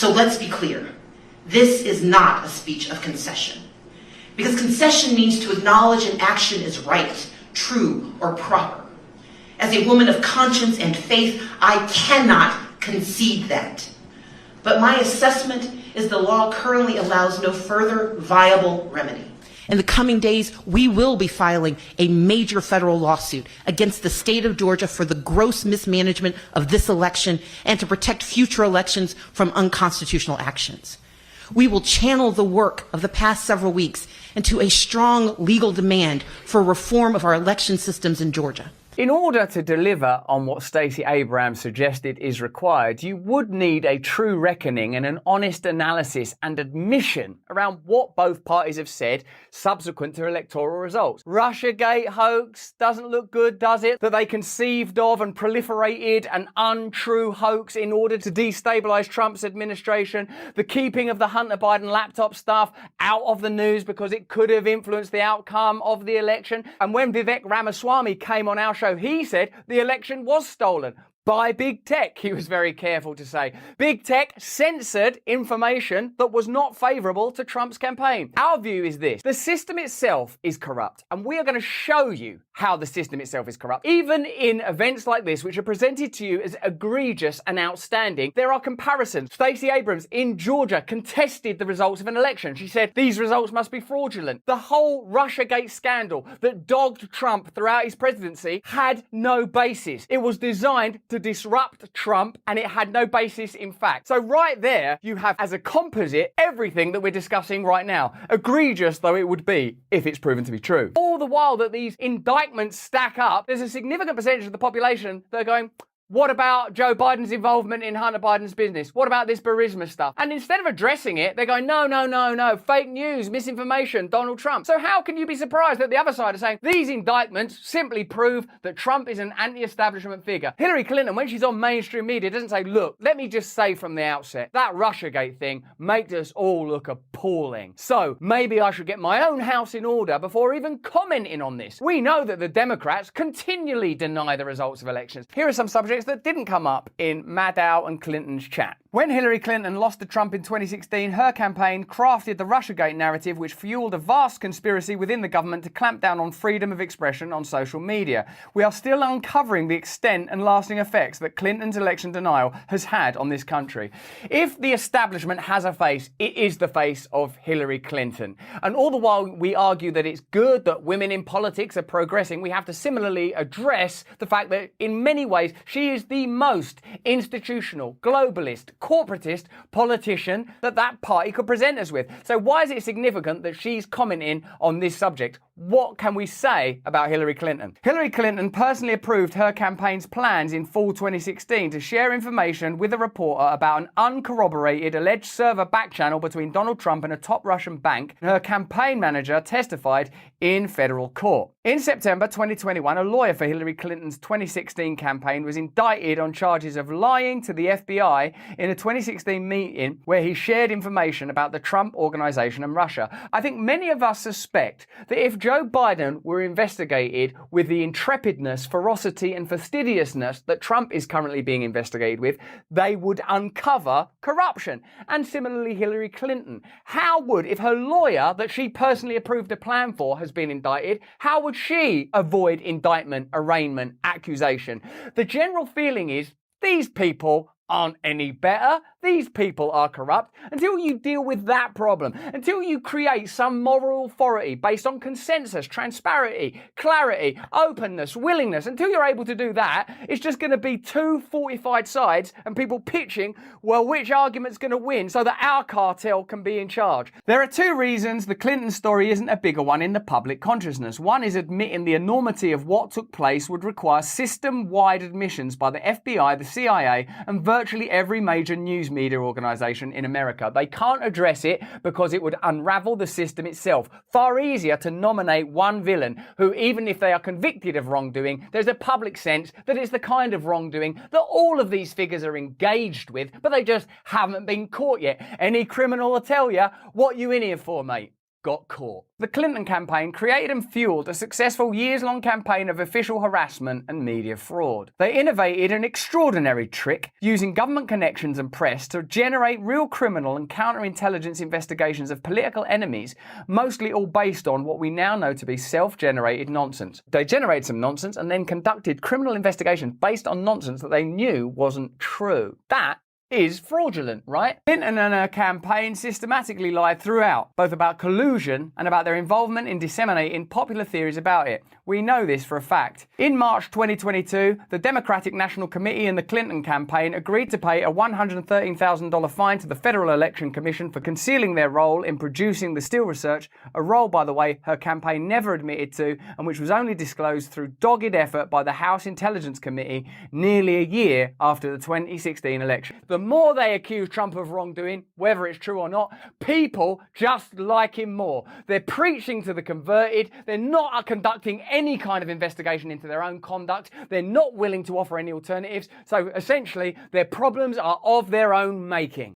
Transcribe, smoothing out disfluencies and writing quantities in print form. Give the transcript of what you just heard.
So let's be clear. This is not a speech of concession. Because concession means to acknowledge an action is right, true, or proper. As a woman of conscience and faith, I cannot concede that. But my assessment is the law currently allows no further viable remedy. In the coming days, we will be filing a major federal lawsuit against the state of Georgia for the gross mismanagement of this election and to protect future elections from unconstitutional actions. We will channel the work of the past several weeks into a strong legal demand for reform of our election systems in Georgia. In order to deliver on what Stacey Abrams suggested is required, you would need a true reckoning and an honest analysis and admission around what both parties have said subsequent to electoral results. Russiagate hoax doesn't look good, does it? That they conceived of and proliferated an untrue hoax in order to destabilize Trump's administration. The keeping of the Hunter Biden laptop stuff out of the news because it could have influenced the outcome of the election. And when Vivek Ramaswamy came on our show, he said the election was stolen by big tech, he was very careful to say. Big tech censored information that was not favourable to Trump's campaign. Our view is this: the system itself is corrupt, and we are going to show you how the system itself is corrupt. Even in events like this, which are presented to you as egregious and outstanding, there are comparisons. Stacey Abrams in Georgia contested the results of an election. She said these results must be fraudulent. The whole Russiagate scandal that dogged Trump throughout his presidency had no basis. It was designed to disrupt Trump, and it had no basis in fact. So right there, you have as a composite everything that we're discussing right now, egregious though it would be if it's proven to be true. All the while that these indictments stack up, there's a significant percentage of the population that are going, what about Joe Biden's involvement in Hunter Biden's business? What about this Burisma stuff? And instead of addressing it, they're going, no, fake news, misinformation, Donald Trump. So how can you be surprised that the other side are saying these indictments simply prove that Trump is an anti-establishment figure? Hillary Clinton, when she's on mainstream media, doesn't say, look, let me just say from the outset, that Russiagate thing makes us all look appalling. So maybe I should get my own house in order before even commenting on this. We know that the Democrats continually deny the results of elections. Here are some subjects that didn't come up in Maddow and Clinton's chat. When Hillary Clinton lost to Trump in 2016, her campaign crafted the Russiagate narrative, which fueled a vast conspiracy within the government to clamp down on freedom of expression on social media. We are still uncovering the extent and lasting effects that Clinton's election denial has had on this country. If the establishment has a face, it is the face of Hillary Clinton. And all the while we argue that it's good that women in politics are progressing, we have to similarly address the fact that in many ways she is the most institutional, globalist, corporatist politician that party could present us with. So why is it significant that she's commenting on this subject? What can we say about Hillary Clinton? Hillary Clinton personally approved her campaign's plans in fall 2016 to share information with a reporter about an uncorroborated alleged server back channel between Donald Trump and a top Russian bank. Her campaign manager testified in federal court. In September 2021, a lawyer for Hillary Clinton's 2016 campaign was indicted on charges of lying to the FBI in a 2016 meeting where he shared information about the Trump Organization and Russia. I think many of us suspect that if Joe Biden were investigated with the intrepidness, ferocity, and fastidiousness that Trump is currently being investigated with, they would uncover corruption. And similarly, Hillary Clinton. How would, if her lawyer that she personally approved a plan for has been indicted, how would she avoid indictment, arraignment, accusation? The general feeling is these people aren't any better. These people are corrupt. Until you deal with that problem, until you create some moral authority based on consensus, transparency, clarity, openness, willingness, until you're able to do that, it's just going to be two fortified sides and people pitching, well, which argument's going to win so that our cartel can be in charge. There are two reasons the Clinton story isn't a bigger one in the public consciousness. One is admitting the enormity of what took place would require system-wide admissions by the FBI, the CIA, and virtually every major news media organization in America. They can't address it because it would unravel the system itself. Far easier to nominate one villain who, even if they are convicted of wrongdoing, there's a public sense that it's the kind of wrongdoing that all of these figures are engaged with, but they just haven't been caught yet. Any criminal will tell you, what you in here for, mate? got caught. The Clinton campaign created and fueled a successful years-long campaign of official harassment and media fraud. They innovated an extraordinary trick using government connections and press to generate real criminal and counterintelligence investigations of political enemies, mostly all based on what we now know to be self-generated nonsense. They generated some nonsense and then conducted criminal investigations based on nonsense that they knew wasn't true. That is fraudulent, right? Clinton and her campaign systematically lied throughout, both about collusion and about their involvement in disseminating popular theories about it. We know this for a fact. In March 2022, the Democratic National Committee and the Clinton campaign agreed to pay a $113,000 fine to the Federal Election Commission for concealing their role in producing the Steele research, a role, by the way, her campaign never admitted to and which was only disclosed through dogged effort by the House Intelligence Committee nearly a year after the 2016 election. The more they accuse Trump of wrongdoing, whether it's true or not, people just like him more. They're preaching to the converted. They're not conducting any kind of investigation into their own conduct. They're not willing to offer any alternatives. So essentially, their problems are of their own making.